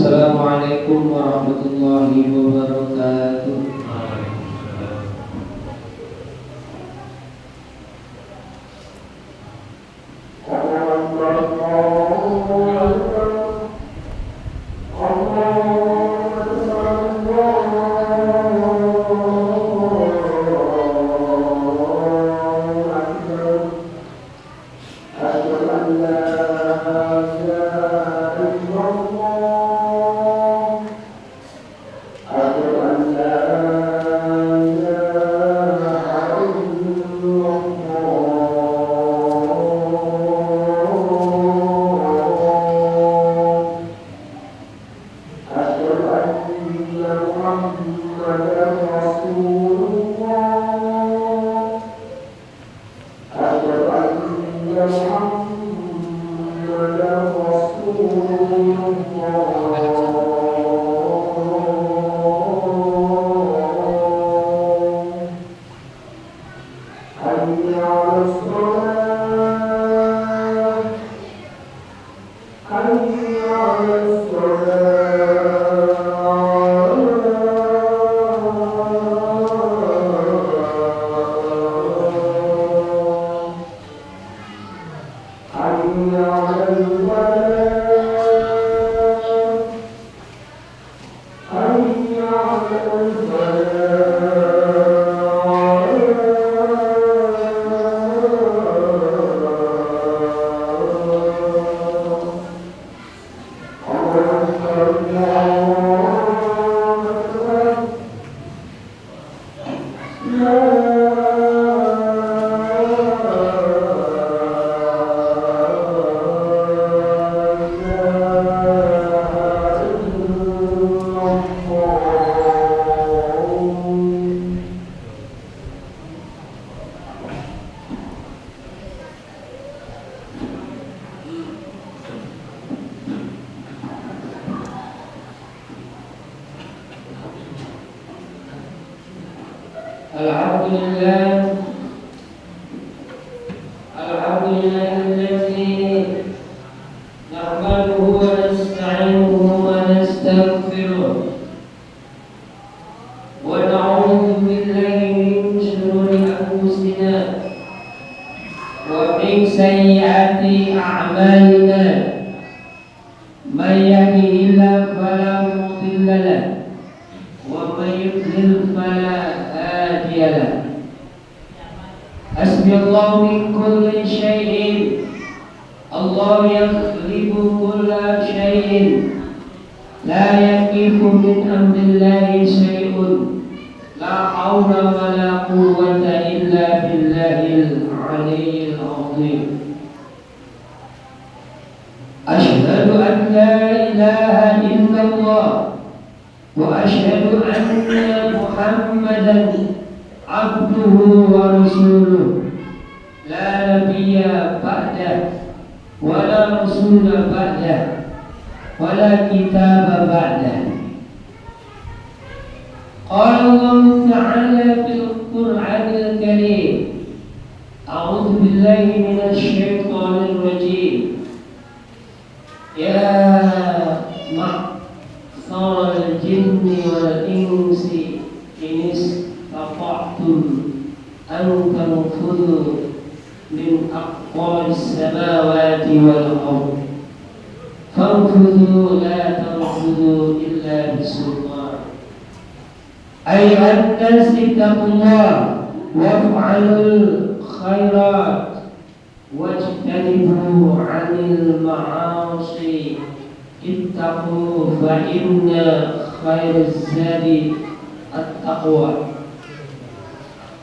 Assalamualaikum warahmatullahi wabarakatuh.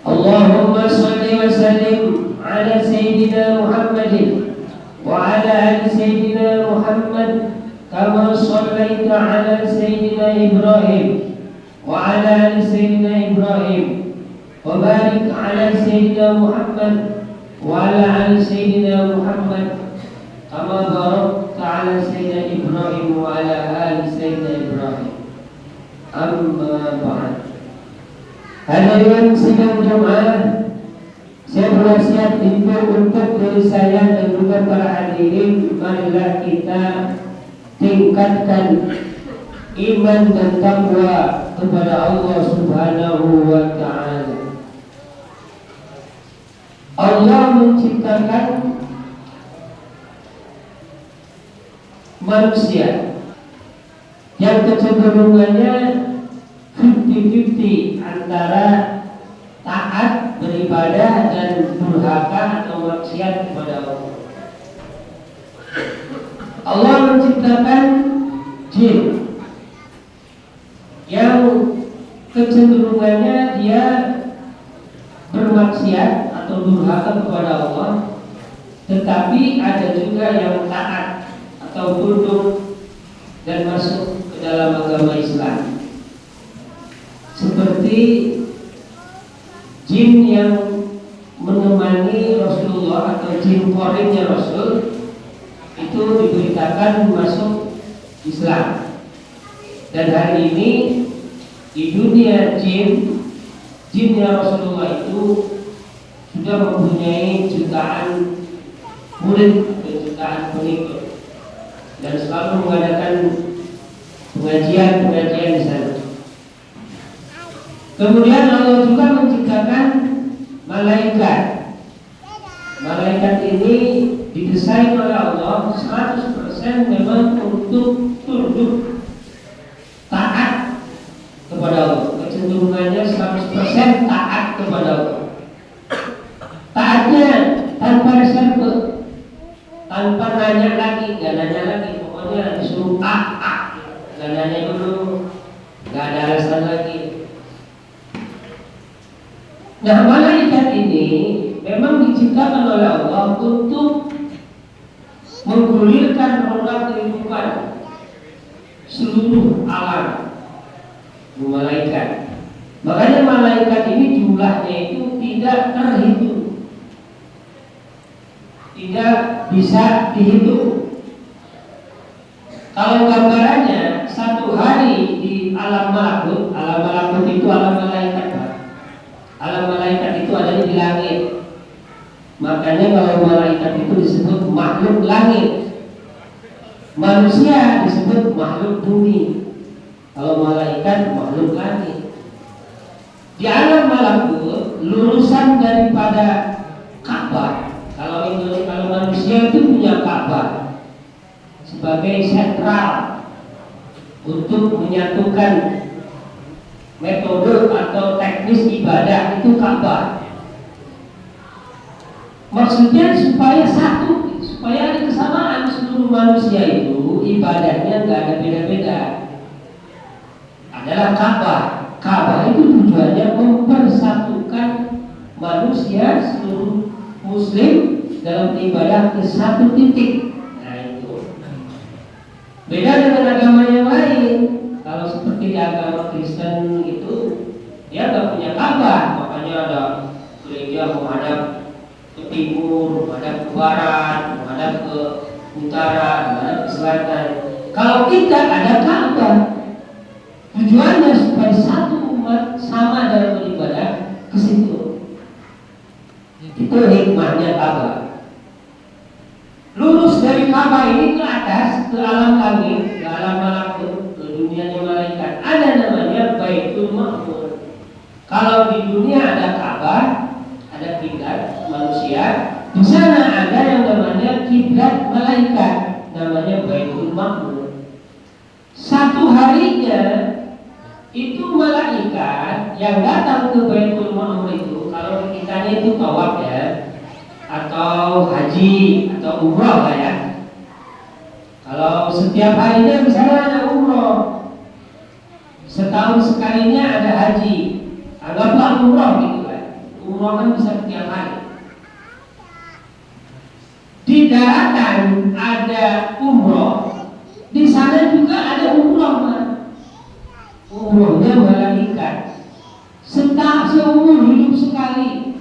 Allahumma salli سيدنا محمد وعلى آل سيدنا محمد كما صليت على سيدنا إبراهيم وعلى آل سيدنا إبراهيم وبارك على سيدنا محمد وعلى آل سيدنا محمد كما باركت على سيدنا إبراهيم وعلى آل سيدنا إبراهيم. Amma ba'd. Hadirin sidang Jumat, saya berwasiat untuk diri saya dan juga para hadirin, marilah kita tingkatkan iman dan takwa kepada Allah Subhanahu wa ta'ala. Allah menciptakan manusia yang kecenderungannya 50-50 antara taat beribadah dan durhaka atau maksiat kepada Allah. Allah menciptakan jin yang kecenderungannya dia bermaksiat atau durhaka kepada Allah, tetapi ada juga yang taat atau tunduk dan masuk ke dalam agama Islam, seperti jin yang menemani Rasulullah atau jin korinnya Rasul itu diberitakan masuk Islam. Dan hari ini di dunia jinnya Rasulullah itu sudah mempunyai jutaan murid dan jutaan pengikut, dan selalu mengadakan pengajian di sana. Kemudian Allah juga menciptakan malaikat. Malaikat ini didesain oleh Allah 100% memang untuk tunduk taat kepada Allah. Kecenderungannya 100% taat kepada Allah. Taatnya tanpa reserve, tanpa nanya lagi, nggak nanya lagi, pokoknya disuruh nggak nanya dulu, nggak ada alasan lagi. Nah, malaikat ini memang diciptakan oleh Allah untuk menggulirkan roda kehidupan seluruh alam. Malaikat, makanya malaikat ini jumlahnya itu tidak terhitung, tidak bisa dihitung. Kalau gambarannya satu hari di alam malakut itu alam malaikat. Alam malaikat itu ada di langit. Makanya kalau malaikat itu disebut makhluk langit, manusia disebut makhluk bumi. Kalau malaikat makhluk langit. Di alam malakut, lulusan daripada Ka'bah. Kalau manusia itu punya Ka'bah sebagai sentral untuk menyatukan metode atau teknis ibadah, itu Ka'bah. Maksudnya supaya satu, supaya ada kesamaan seluruh manusia itu ibadahnya nggak ada beda-beda. Adalah Ka'bah. Ka'bah itu tujuannya mempersatukan manusia seluruh Muslim dalam ibadah ke satu titik. Nah itu beda dengan agama yang lain. Kalau seperti di agama Kristen itu, dia nggak punya Ka'bah, makanya ada gereja menghadap ke timur, menghadap ke barat, menghadap ke utara, menghadap ke selatan. Kalau kita ada Ka'bah, tujuannya supaya satu umat sama dalam beribadah ke situ. Itu hikmahnya Ka'bah. Lurus dari Ka'bah ini ke atas, ke alam langit, ke alam malakut, ke dunia malaikat, ada namanya Baitul Ma'mur. Kalau di dunia ada Ka'bah, ada kiblat manusia, di sana ada yang namanya kiblat malaikat, namanya Baitul Ma'mur. Satu harinya itu malaikat yang datang ke Baitul Ma'mur itu, kalau kitanya itu tawaf ya, atau haji atau umroh lah ya. Kalau setiap harinya misalnya ada umroh, setahun sekalinya ada haji, anggaplah umroh gitu kan. Umroh kan bisa setiap hari. Di daratan ada umroh, di sana juga ada umroh, Pak. Umrohnya malaikat. Seumur hidup sekali,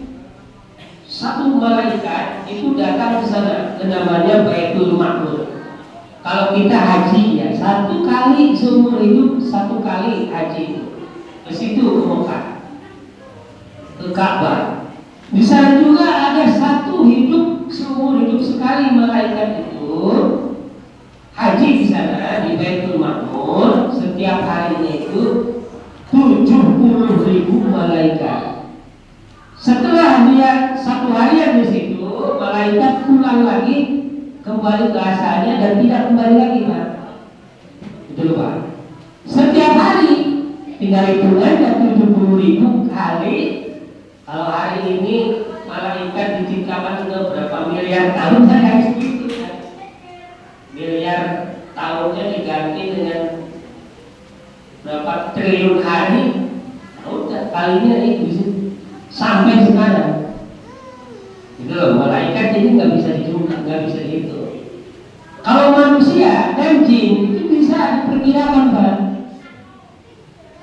satu malaikat itu datang ke sana, namanya Baitul Ma'mur. Kalau kita haji ya satu kali seumur hidup, satu kali haji ke situ, ke Mekah, ke Ka'bah. Di sana juga ada satu hidup seumur hidup sekali malaikat itu haji di sana di Baitul Ma'mur. Setiap harinya itu 70.000 malaikat. Setelah dia satu harian di situ, malaikat pulang lagi kembali ke asalnya dan tidak kembali lagi, Pak. Itu loh, Pak. Setiap hari tinggal hitungan 70.000 kali. Kalau hari ini malaikat diciptakan ke berapa miliar tahun, saya harus begitu ya. Miliar tahunnya diganti dengan berapa triliun hari. Udah kalinya itu sampai sekarang. Itu loh, malaikat ini nggak bisa dijumlah, nggak bisa dihitung. Kalau manusia dan jin itu bisa diperkirakan, Pak.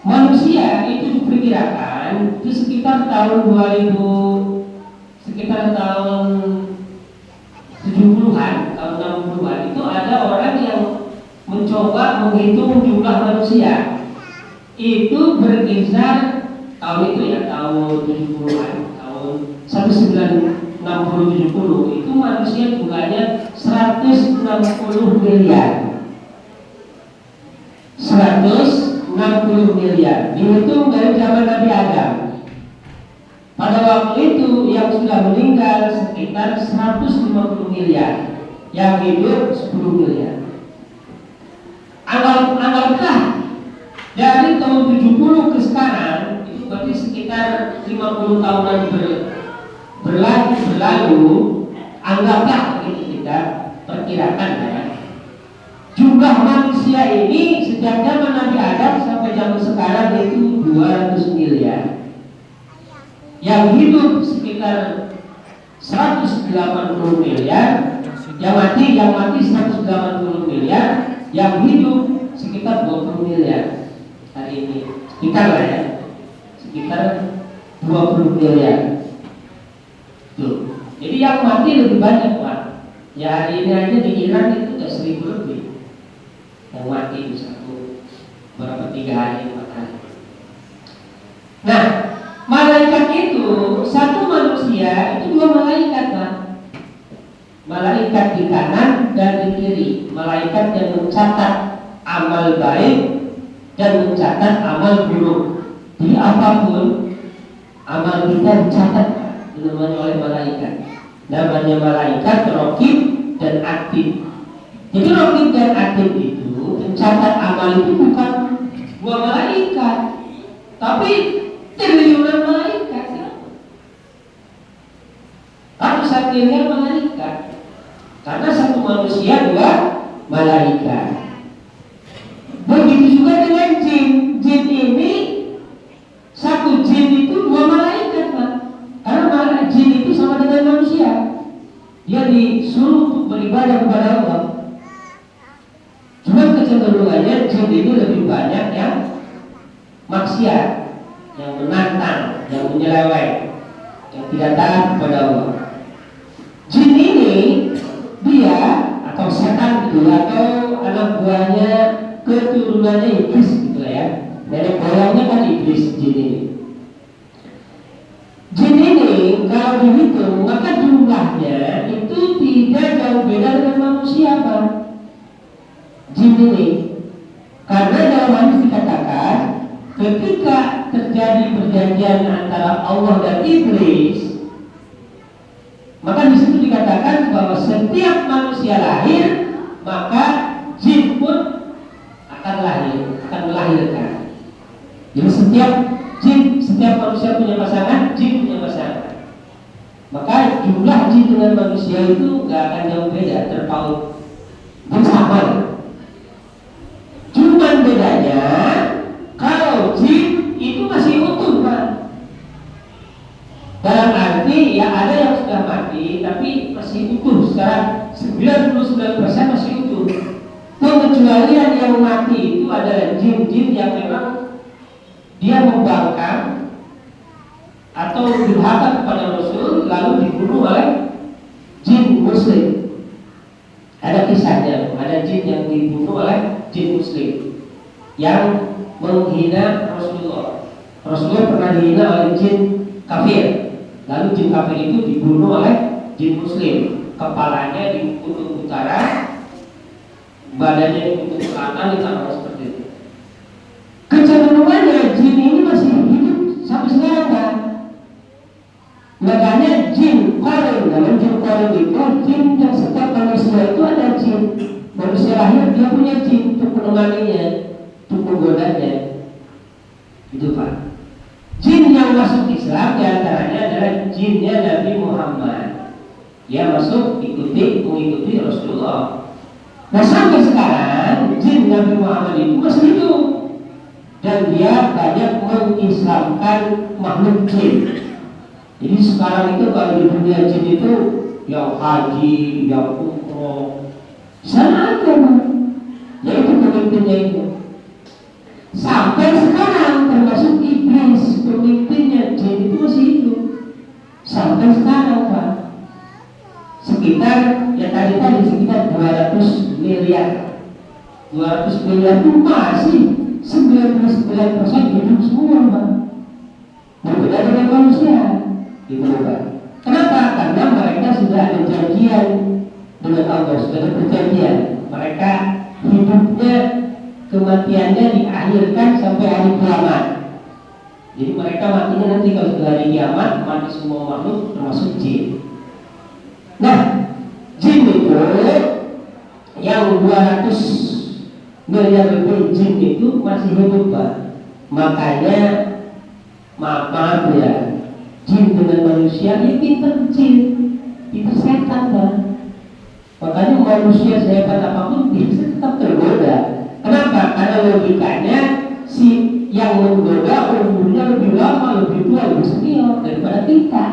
Manusia itu diperkirakan itu sekitar tahun 2000, sekitar tahun 70-an, tahun 60-an itu ada orang yang mencoba menghitung jumlah manusia. Itu berkisar tahun itu ya, tahun 70-an, tahun 1960-70 itu manusia jumlahnya 160 miliar. 160 miliar dihitung dari zaman Nabi Adam. Pada waktu itu yang sudah meninggal sekitar 150 miliar, yang hidup 10 miliar. Anggaplah dari tahun 70 ke sekarang itu berarti sekitar 50 tahunan berlalu. Anggaplah begitu kita perkirakan ya. Jumlah manusia ini sejak zaman Nabi Adam sampai zaman sekarang itu 200 miliar. Yang hidup sekitar 180 miliar, yang mati 180 miliar, yang hidup sekitar 20 miliar hari ini. Sekitar lah ya, sekitar 20 miliar. Tuh. Jadi yang mati lebih banyak, Pak. Ya hari ini aja di Iran itu udah 1000 lebih yang mati di satu berapa 3 hari 4 hari. Nah, malaikat itu satu manusia itu 2 malaikat, Pak. Malaikat di kanan dan di kiri. Malaikat yang mencatat amal baik dan mencatat amal buruk. Jadi apapun amal kita dicatat namanya oleh malaikat. Namanya malaikat Raqib dan Atid. Jadi Raqib dan Atid itu mencatat amal itu bukan 2 malaikat, tapi triliunan malaikat ya. Ratusan miliar malaikat. Karena satu manusia 2 malaikat. Begitu juga dengan jin. Jin ini satu jin itu 2 malaikat, Pak. Karena jin itu sama dengan manusia. Dia disuruh untuk beribadah kepada Allah. Cuma kecenderungannya jin ini lebih banyak yang maksiat, yang menantang, yang menyeleweng, yang tidak taat kepada Allah. Jin ini dia atau setan gitu, atau anak buahnya, keturunannya iblis gitu ya. Nenek moyangnya kan iblis jin ini. Jin ini kalau dihitung maka jumlahnya itu tidak jauh beda dengan manusia, Pak. Jin ini, karena dalam hadis dikatakan ketika terjadi perjanjian antara Allah dan iblis, maka di situ dikatakan bahwa setiap manusia lahir maka jin pun akan lahir, akan melahirkan. Jadi setiap manusia punya pasangan, jin punya pasangan. Maka jumlah jin dengan manusia itu nggak akan jauh beda, terpaut bersama. Cuman bedanya kalau jin itu masih utuh, Pak. Dalam arti ya ada yang sudah mati tapi masih utuh secara 99% masih utuh. Pengecualian yang mati itu adalah jin-jin yang memang dia membangkang atau durhaka kepada Rasul lalu dibunuh oleh jin muslim. Ada kisahnya, ada jin yang dibunuh oleh jin muslim yang menghina Rasulullah. Rasulullah pernah dihina oleh jin kafir, lalu jin kafir itu dibunuh oleh jin muslim. Kepalanya di kutub utara, badannya di kutub selatan, ditambah seperti itu. Kecenderungannya jin ini masih hidup sampai sekarang kan? Makanya jin korin, dalam jin korin itu jin yang setiap manusia itu ada jin. Manusia lahir dia punya jin untuk menemaninya, untuk menggodanya. Itu Pak. Jin yang masuk Islam diantaranya adalah jinnya Nabi Muhammad. Dia masuk mengikuti Rasulullah. Nah sampai sekarang jin Nabi Muhammad itu masih hidup dan dia banyak mengislamkan makhluk jin. Jadi sekarang itu kalau di dunia jin itu yang haji, yang umroh, sana aja Pak. Yaitu pemimpinnya itu. Sampai sekarang termasuk iblis pemimpinnya jin itu masih hidup. Sampai sekarang Pak. Sekitar ya tadi sekitar 200 miliar. 200 miliar itu masih 99% hidup semua Pak. Berbeda dengan manusia. Gitu Pak. Kenapa? Karena mereka sudah ada janjian dengan Allah, sudah ada perjanjian. Mereka hidupnya, kematiannya diakhirkan sampai hari kiamat. Jadi mereka matinya nanti kalau sudah hari kiamat, mati semua makhluk termasuk jin. Nah, jin itu yang 200 miliar lebih jin itu masih hidup Pak. Makanya maaf ya, jin dengan manusia dia pintar jin, pintar setan Pak. Makanya manusia sehebat apapun bisa tetap tergoda. Kenapa? Karena logikanya si yang menggoda umurnya lebih lama, lebih tua, lebih senior daripada kita.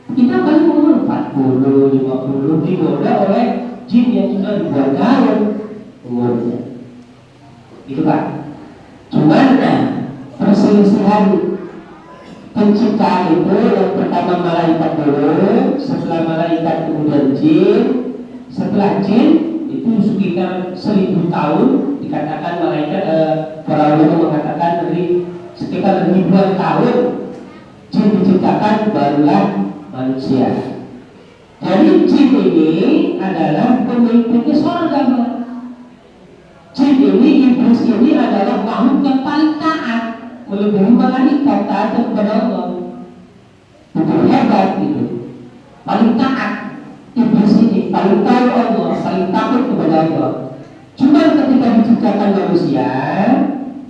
Kita paling umur 40, 50 digoda oleh jin yang sudah dibuat tahun umurnya. Itu Pak. Cuman perselisihan penciptaan itu yang pertama malaikat dulu, setelah malaikat kemudian jin, setelah jin itu sekitar 1000 tahun dikatakan malaikat, para ulama mengatakan dari sekitar ribuan tahun jin diciptakan barulah manusia. Jadi jin ini adalah pemimpinnya surga. Jin ini, iblis ini adalah makhluk yang paling taat, melebihi malaikat, taat kepada Allah. Itu hebat gitu. Paling taat iblis ini, paling tahu Allah, paling takut kepada Allah. Cuma ketika diciptakan manusia,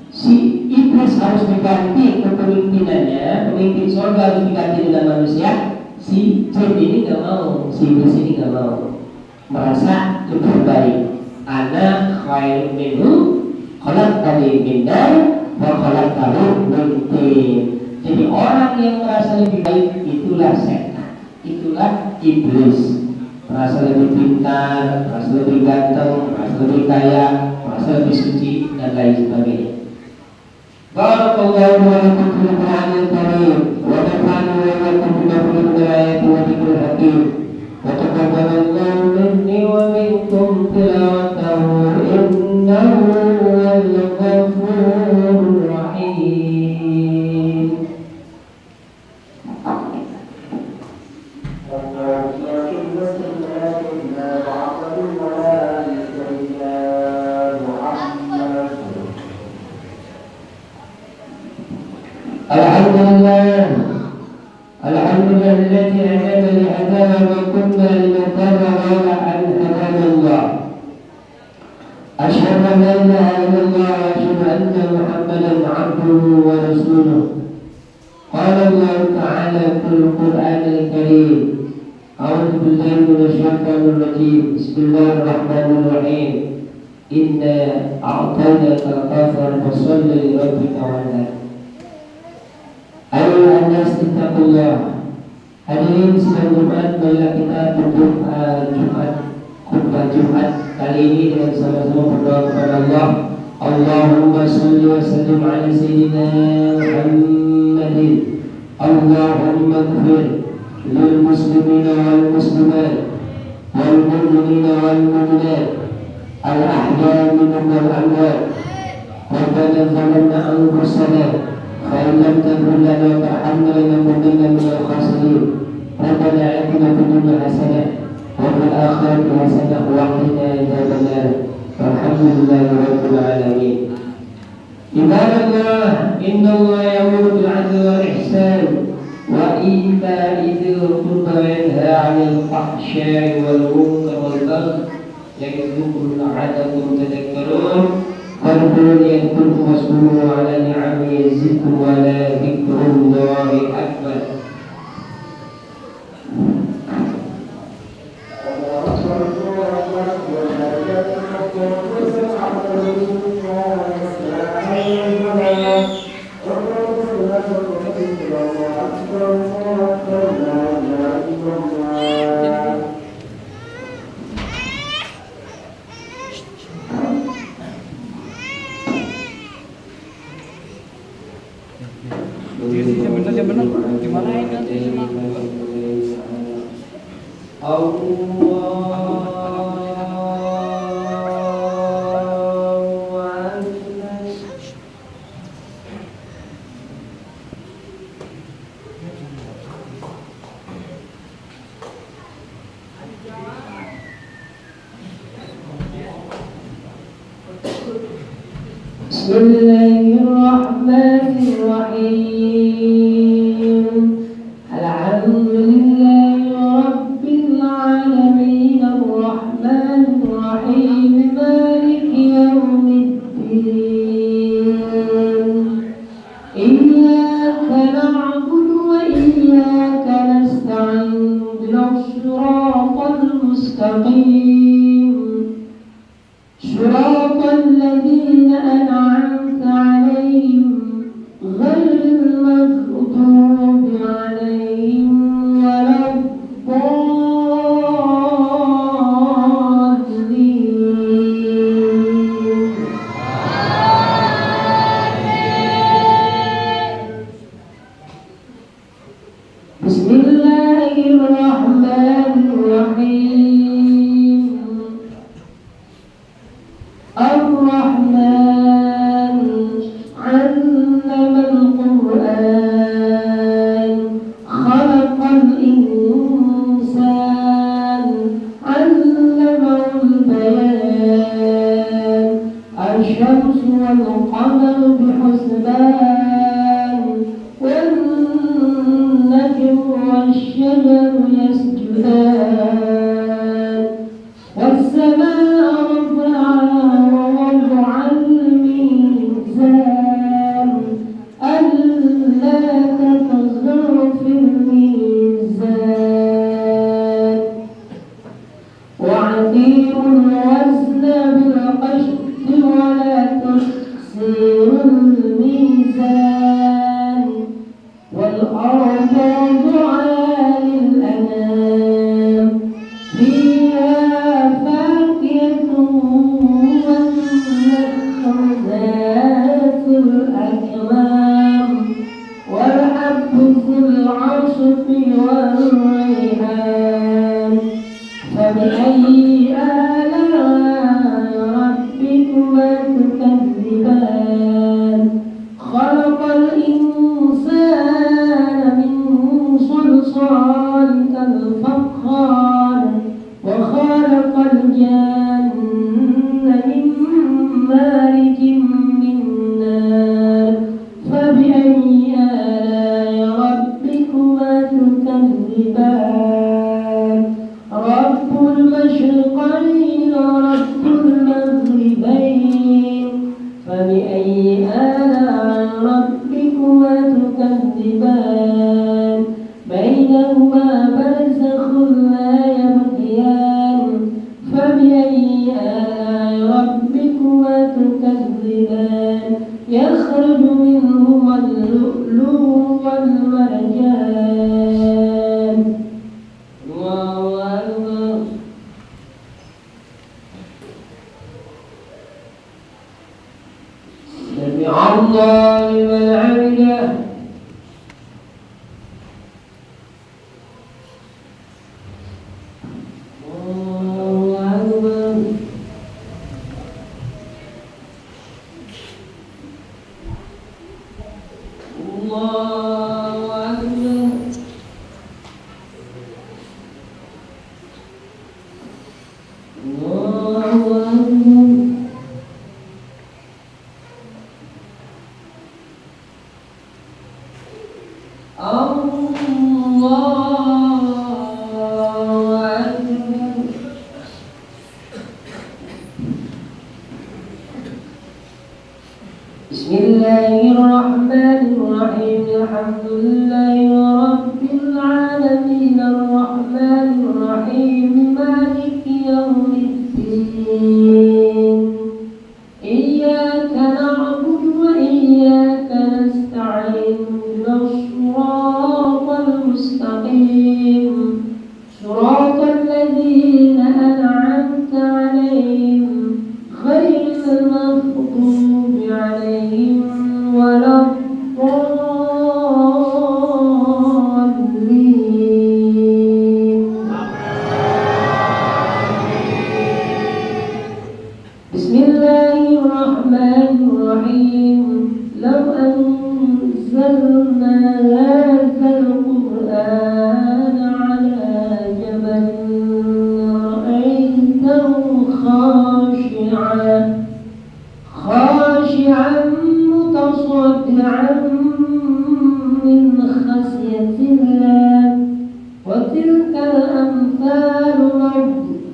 si iblis harus diganti kepemimpinannya, pemimpin surga harus diganti dengan manusia. Si jin ini gak mau, si iblis ini gak mau, merasa lebih baik. Ana khairun minhu khalaqtani min nar wa khalaqtahu min tin. Jadi orang yang merasa lebih baik itulah setan, itulah iblis. Merasa lebih pintar, merasa lebih ganteng, merasa lebih kaya, merasa lebih suci dan lain sebagainya. Barakallahu wa lakum fil Qur'anil karim wa nafa'ani wa iyyakum bima fihi min al-ayati wa dhikril hakim. Wa taqabbalallahu minni wa minkum tilawatahu innahu huwal ghafurur rahim. Alhamdulillah alladzi hadana li hadana wa kunna linahtadiya lawla an hadana Allah. Asyhadu an la ilaha illallah wa asyhadu anna Muhammadan 'abduhu wa rasuluh. Qala Allah ta'ala fil Qur'anil karim. A'udzu billahi minasy syaithanir rajim. Bismillahirrahmanirrahim. Inna a'tainaka al-kautsar fasholli li rabbika wanhar. Ayuhan nas ittaqullah. Hadirin sidang Jumat, marilah kita berdoa Jumat khutbah Jumat kali ini dengan sama-sama berdoa kepada Allah. Allahumma salli wa sallim ala sayyidina Muhammadin. Allahumma ighfir lil muslimina wal muslimat wal mu'minina wal mu'minat al ahya minhum wal amwat. Rabbana zalamna anfusana fa in lam taghfir lana wa tarhamna lanakunanna minal khasirin. Rabbana atina fid dunya hasanah وفي الآخرة حسنة وقنا عذاب النار والحمد لله رب العالمين. عباد الله إن الله يأمر بالعدل والإحسان وإيتاء ذي القربى وينهى عن الفحشاء والمنكر والبغي يعظكم لعلكم تذكرون. فاذكروني يذكركم واشكروه على نعمه يزدكم ولذكر الله أكبر. Gimana ini nanti Bismillahirrahmanirrahim. Alhamdulillahi rabbil alamin arrahmanir rahim maliki yaumiddin. Iyyaka na'budu wa iyyaka nasta'in ihdinas siratal mustaqim. Siratal ladzina an'amta 'alaihim ghairil maghdubi 'alaihim waladdallin. Bismillahirrahmanirrahim. Ar-Rahman 'allamal Qur'an khalaqal insan 'allamahul bayan. Asy-syamsu wal qamaru bihusban wan najmu wash-shajaru yasjudan. Was-samaa'a rafa'aha wa wada'al mizan alla tatghaw fil mizan wa'dilul wazna bil qist wa la tukhsirul mizan wal arda wa'alil anam Bismillahirrahmanirrahim. Alhamdulillahi rabbil alamin arrahmanir rahim maliki yaumiddin. Iyyaka na'budu wa iyyaka nasta'in. Ihdinas siratal mustaqim. Siratal ladzina an'amta 'alaihim ghairil maghdubi 'alaihim Bismillahirrahmanirrahim. Law anzalna hadzal Qur'ana 'ala jabalin ra'aytahu khashi'an متصدعا من خشية الله وتلك الأمثال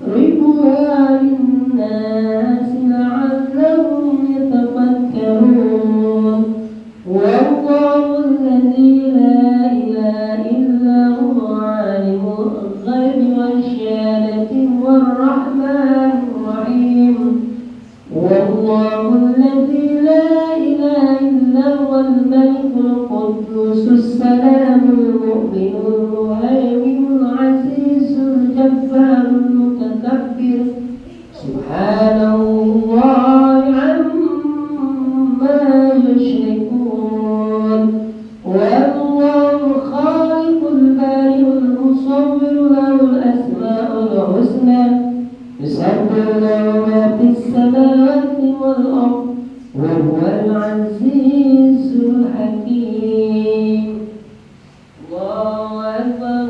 نضربها للناس لعلهم يتفكرون والله الذي لا إله إلا هو عالم الغيب والشهادة والرحمن الرحيم والله الذي لا إله إلا هو الملك القدوس السلام المؤمن المهيمن العزيز الجبار المتكبر سبحان الله عما يشركون والله الخالق البارئ المصور له الأسماء الحسنى يسبح له ما في السماوات والأرض وهو العزيز الحكيم. الله أكبر.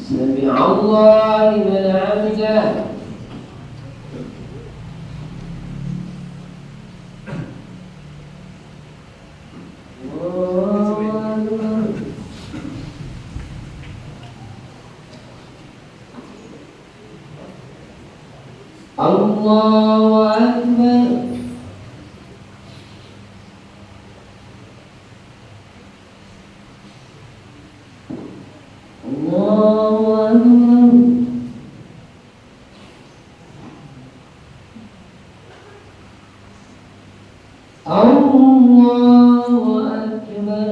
سمع الله لمن حمده. الله أكبر. الله أكبر. الله أكبر.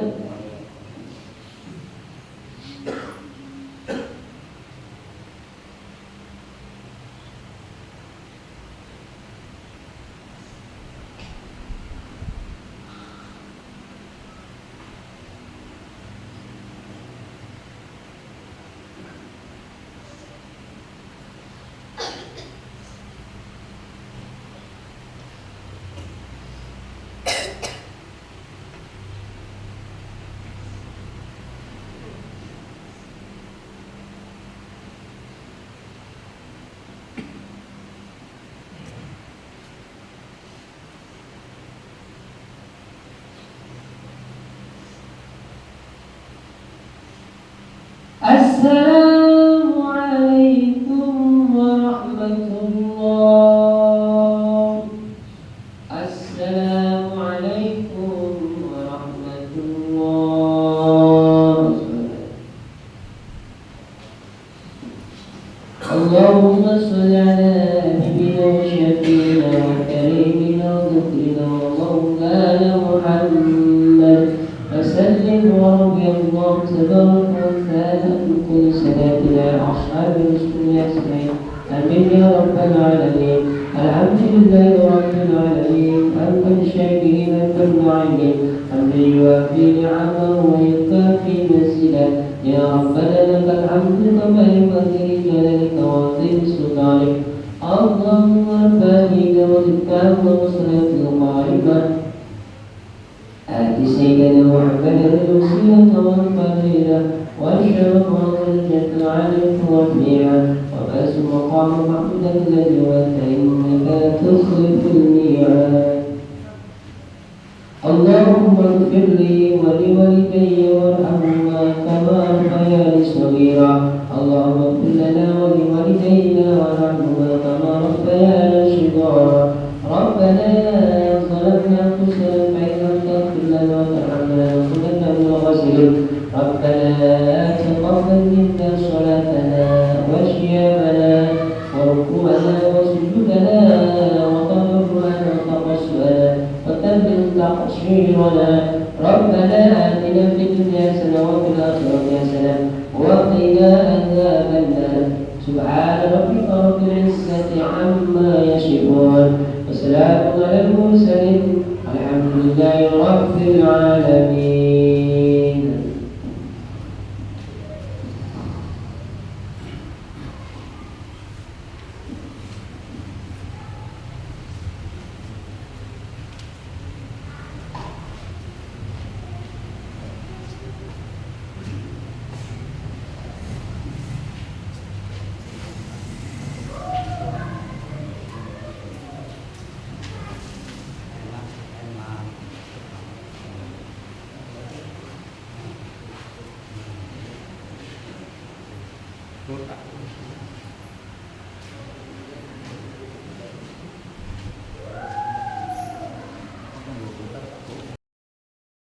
السلام عليكم ورحمة الله. السلام عليكم ورحمة الله. اللهم صل على نبينا وشفينا وكريمنا وذكرنا ومولانا محمد وسلم ورضي الله تبارك وتعالى عن كل ساداتنا أصحاب رسول الله أجمعين. آمين يا رب العالمين. الحمد لله رب العالمين حمد الشاكرين الناعمين حمدا يوافي نعمه ويكافي مزيدا. يا ربنا لك الحمد كما ينبغي لجلالك وعظيم سلطانك. اللهم ربنا وزدك وصلاة القائمة آت سيدنا لنا وهب لنا الوسيلة والفضيلة والشرف والجنة على الرفيع وبأس مقام محمودك الذي وأنت إنك تخلف الميعاد. اللهم اغفر لي ولوالدي وارحمهما كما ربياني صغيرا. اللهم اغفر لنا ولوالدينا وارحمهما كما ربيانا صغارا. ربنا ظلمنا انفسنا فان لم تغفر لنا وترحمنا لنكونن من الخاسرين. ربنا تقبل منا صلاتنا وصيامنا وركوعنا وسجودنا وتضرعنا وتقصدنا وتمم تقصيرنا. ربنا آتنا في الدنيا حسنة وفي الآخرة حسنة وقنا عذاب النار. سبحان ربك رب العزة عما يصفون وسلام على المرسلين الحمد لله رب العالمين. Good.